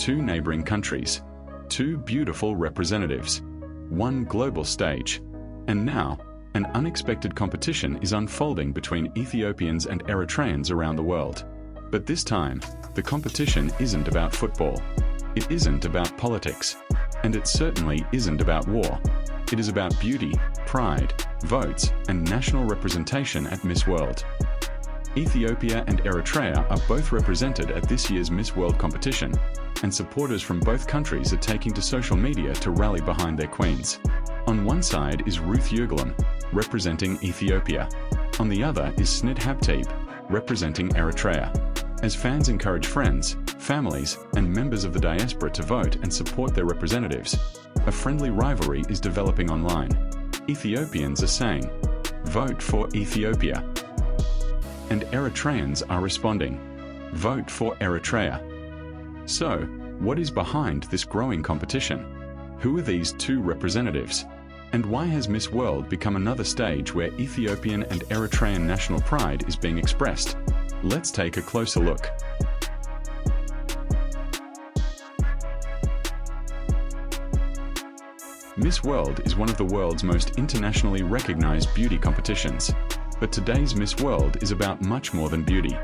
two neighboring countries, two beautiful representatives, one global stage. And now, an unexpected competition is unfolding between Ethiopians and Eritreans around the world. But this time, the competition isn't about football. It isn't about politics. And it certainly isn't about war. It is about beauty, pride, votes, and national representation at Miss World. Ethiopia and Eritrea are both represented at this year's Miss World competition, and supporters from both countries are taking to social media to rally behind their queens. On one side is Ruth Yirgalem, representing Ethiopia. On the other is Snit Habteab, representing Eritrea. As fans encourage friends, families, and members of the diaspora to vote and support their representatives, a friendly rivalry is developing online. Ethiopians are saying, "Vote for Ethiopia." And Eritreans are responding, "Vote for Eritrea." So, what is behind this growing competition? Who are these two representatives? And why has Miss World become another stage where Ethiopian and Eritrean national pride is being expressed? Let's take a closer look. Miss World is one of the world's most internationally recognized beauty competitions. But today's Miss World is about much more than beauty.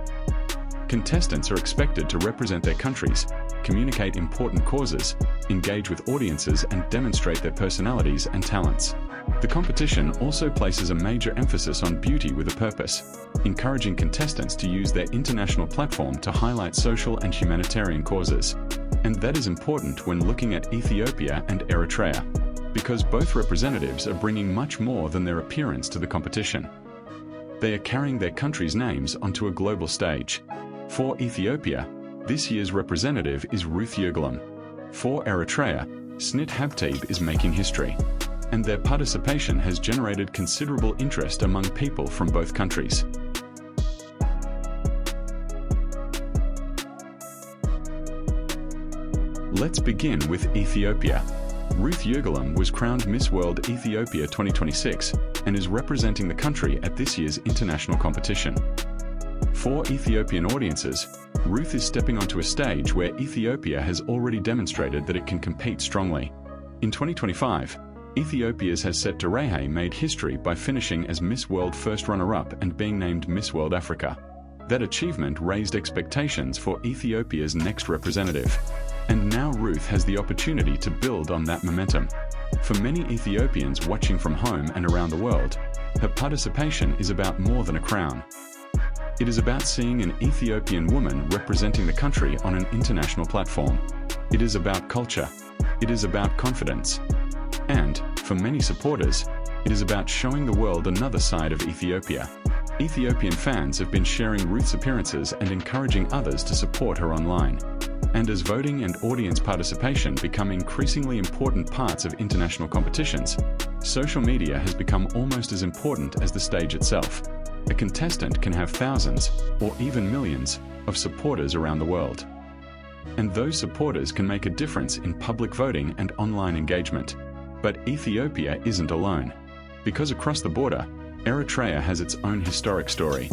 Contestants are expected to represent their countries, communicate important causes, engage with audiences, and demonstrate their personalities and talents. The competition also places a major emphasis on beauty with a purpose, encouraging contestants to use their international platform to highlight social and humanitarian causes. And that is important when looking at Ethiopia and Eritrea, because both representatives are bringing much more than their appearance to the competition. They are carrying their countries' names onto a global stage. For Ethiopia, this year's representative is Ruth Yirgalem. For Eritrea, Snit Habteab is making history. And their participation has generated considerable interest among people from both countries. Let's begin with Ethiopia. Ruth Yirgalem was crowned Miss World Ethiopia 2026 and is representing the country at this year's international competition. For Ethiopian audiences, Ruth is stepping onto a stage where Ethiopia has already demonstrated that it can compete strongly. In 2025, Ethiopia's Hasset Dereje made history by finishing as Miss World first runner-up and being named Miss World Africa. That achievement raised expectations for Ethiopia's next representative. And now Ruth has the opportunity to build on that momentum. For many Ethiopians watching from home and around the world, her participation is about more than a crown. It is about seeing an Ethiopian woman representing the country on an international platform. It is about culture. It is about confidence. And, for many supporters, it is about showing the world another side of Ethiopia. Ethiopian fans have been sharing Ruth's appearances and encouraging others to support her online. And as voting and audience participation become increasingly important parts of international competitions, social media has become almost as important as the stage itself. A contestant can have thousands, or even millions, of supporters around the world. And those supporters can make a difference in public voting and online engagement. But Ethiopia isn't alone. Because across the border, Eritrea has its own historic story.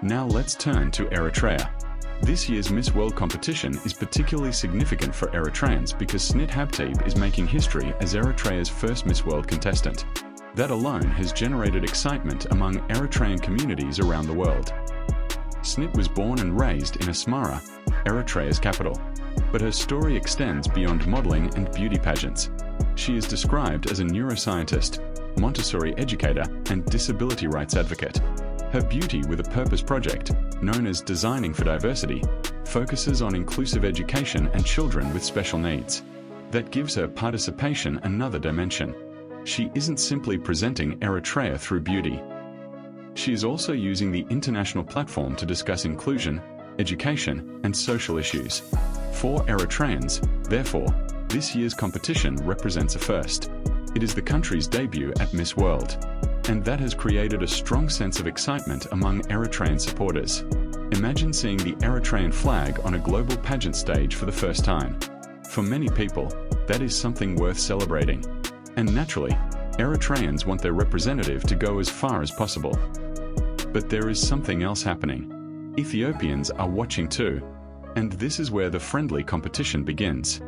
Now let's turn to Eritrea. This year's Miss World competition is particularly significant for Eritreans because Snit Habteab is making history as Eritrea's first Miss World contestant. That alone has generated excitement among Eritrean communities around the world. Snit was born and raised in Asmara, Eritrea's capital. But her story extends beyond modeling and beauty pageants. She is described as a neuroscientist, Montessori educator, and disability rights advocate. Her Beauty with a Purpose project, known as Designing for Diversity, focuses on inclusive education and children with special needs. That gives her participation another dimension. She isn't simply presenting Eritrea through beauty. She is also using the international platform to discuss inclusion, education, and social issues. For Eritreans, therefore, this year's competition represents a first. It is the country's debut at Miss World. And that has created a strong sense of excitement among Eritrean supporters. Imagine seeing the Eritrean flag on a global pageant stage for the first time. For many people, that is something worth celebrating. And naturally, Eritreans want their representative to go as far as possible. But there is something else happening. Ethiopians are watching too, and this is where the friendly competition begins.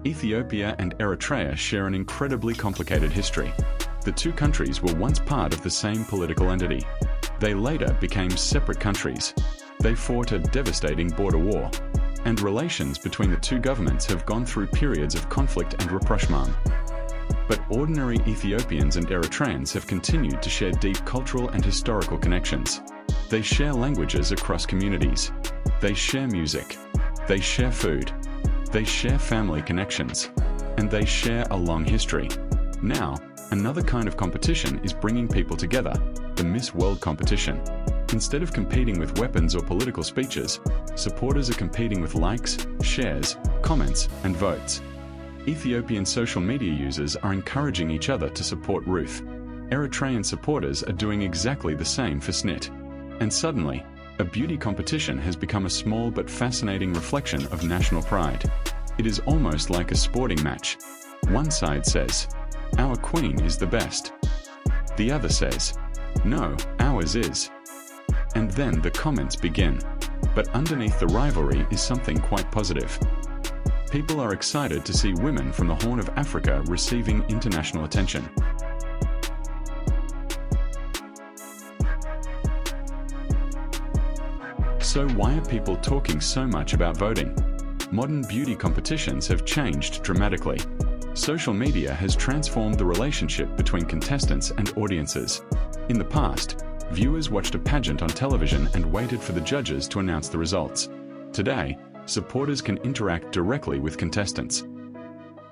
Ethiopia and Eritrea share an incredibly complicated history. The two countries were once part of the same political entity. They later became separate countries. They fought a devastating border war, and relations between the two governments have gone through periods of conflict and rapprochement. But ordinary Ethiopians and Eritreans have continued to share deep cultural and historical connections. They share languages across communities. They share music. They share food. They share family connections. And they share a long history. Now, another kind of competition is bringing people together, the Miss World competition. Instead of competing with weapons or political speeches, supporters are competing with likes, shares, comments, and votes. Ethiopian social media users are encouraging each other to support Ruth. Eritrean supporters are doing exactly the same for Snit. And suddenly, a beauty competition has become a small but fascinating reflection of national pride. It is almost like a sporting match. One side says, "Our queen is the best." The other says, "No, ours is." And then the comments begin. But underneath the rivalry is something quite positive. People are excited to see women from the Horn of Africa receiving international attention. So why are people talking so much about voting? Modern beauty competitions have changed dramatically. Social media has transformed the relationship between contestants and audiences. In the past, viewers watched a pageant on television and waited for the judges to announce the results. Today, supporters can interact directly with contestants.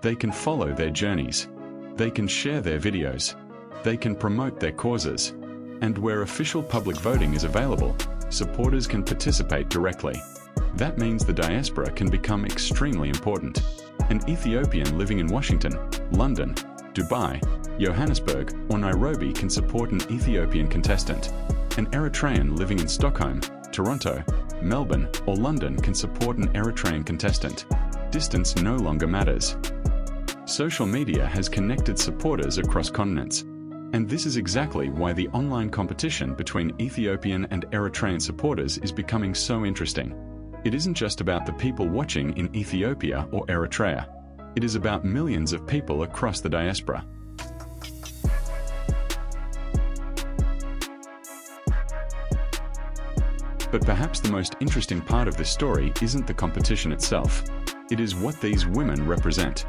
They can follow their journeys. They can share their videos. They can promote their causes. And where official public voting is available, supporters can participate directly. That means the diaspora can become extremely important. An Ethiopian living in Washington, London, Dubai, Johannesburg, or Nairobi can support an Ethiopian contestant. An Eritrean living in Stockholm, Toronto, Melbourne, or London can support an Eritrean contestant. Distance no longer matters. Social media has connected supporters across continents. And this is exactly why the online competition between Ethiopian and Eritrean supporters is becoming so interesting. It isn't just about the people watching in Ethiopia or Eritrea. It is about millions of people across the diaspora. But perhaps the most interesting part of this story isn't the competition itself. It is what these women represent.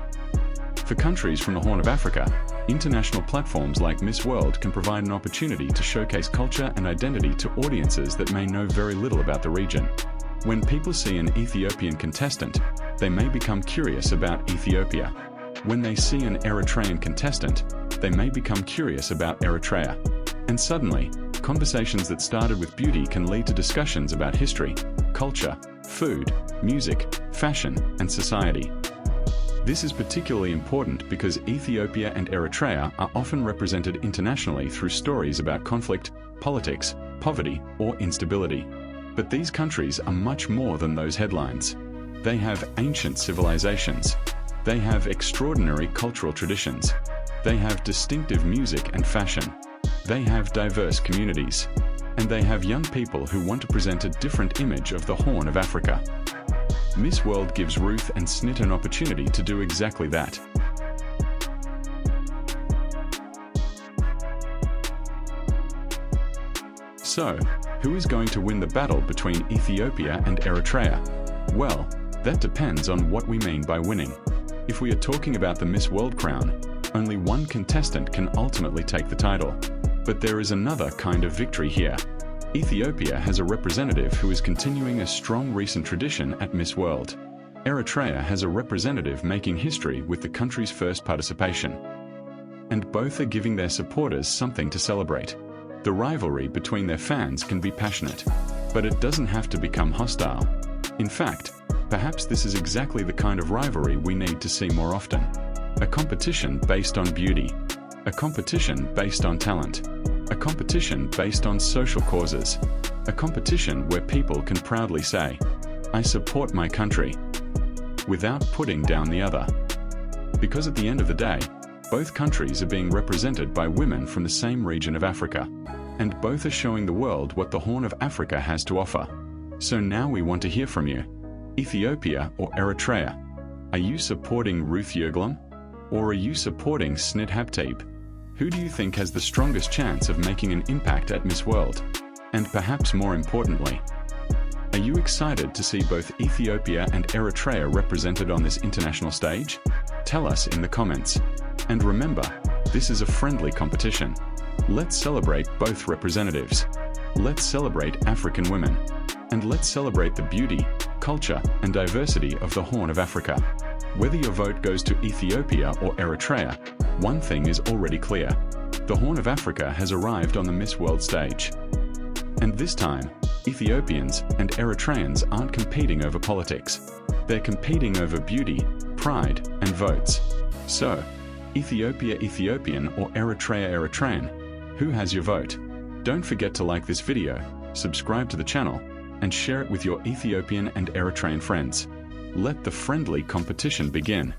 For countries from the Horn of Africa, international platforms like Miss World can provide an opportunity to showcase culture and identity to audiences that may know very little about the region. When people see an Ethiopian contestant, they may become curious about Ethiopia. When they see an Eritrean contestant, they may become curious about Eritrea. And suddenly, conversations that started with beauty can lead to discussions about history, culture, food, music, fashion, and society. This is particularly important because Ethiopia and Eritrea are often represented internationally through stories about conflict, politics, poverty, or instability. But these countries are much more than those headlines. They have ancient civilizations. They have extraordinary cultural traditions. They have distinctive music and fashion. They have diverse communities. And they have young people who want to present a different image of the Horn of Africa. Miss World gives Ruth and Snit an opportunity to do exactly that. So, who is going to win the battle between Ethiopia and Eritrea? Well, that depends on what we mean by winning. If we are talking about the Miss World crown, only one contestant can ultimately take the title. But there is another kind of victory here. Ethiopia has a representative who is continuing a strong recent tradition at Miss World. Eritrea has a representative making history with the country's first participation. And both are giving their supporters something to celebrate. The rivalry between their fans can be passionate, but it doesn't have to become hostile. In fact, perhaps this is exactly the kind of rivalry we need to see more often. A competition based on beauty. A competition based on talent. A competition based on social causes. A competition where people can proudly say, "I support my country," without putting down the other. Because at the end of the day, both countries are being represented by women from the same region of Africa, and both are showing the world what the Horn of Africa has to offer. So now we want to hear from you. Ethiopia or Eritrea? Are you supporting Ruth Yirgalem? Or are you supporting Snit Habteab? Who do you think has the strongest chance of making an impact at Miss World? And perhaps more importantly, are you excited to see both Ethiopia and Eritrea represented on this international stage? Tell us in the comments. And remember, this is a friendly competition. Let's celebrate both representatives. Let's celebrate African women. And let's celebrate the beauty, culture, and diversity of the Horn of Africa. Whether your vote goes to Ethiopia or Eritrea, one thing is already clear. The Horn of Africa has arrived on the Miss World stage. And this time, Ethiopians and Eritreans aren't competing over politics. They're competing over beauty, pride, and votes. So, Ethiopia Ethiopian or Eritrea Eritrean, who has your vote? Don't forget to like this video, subscribe to the channel, and share it with your Ethiopian and Eritrean friends. Let the friendly competition begin.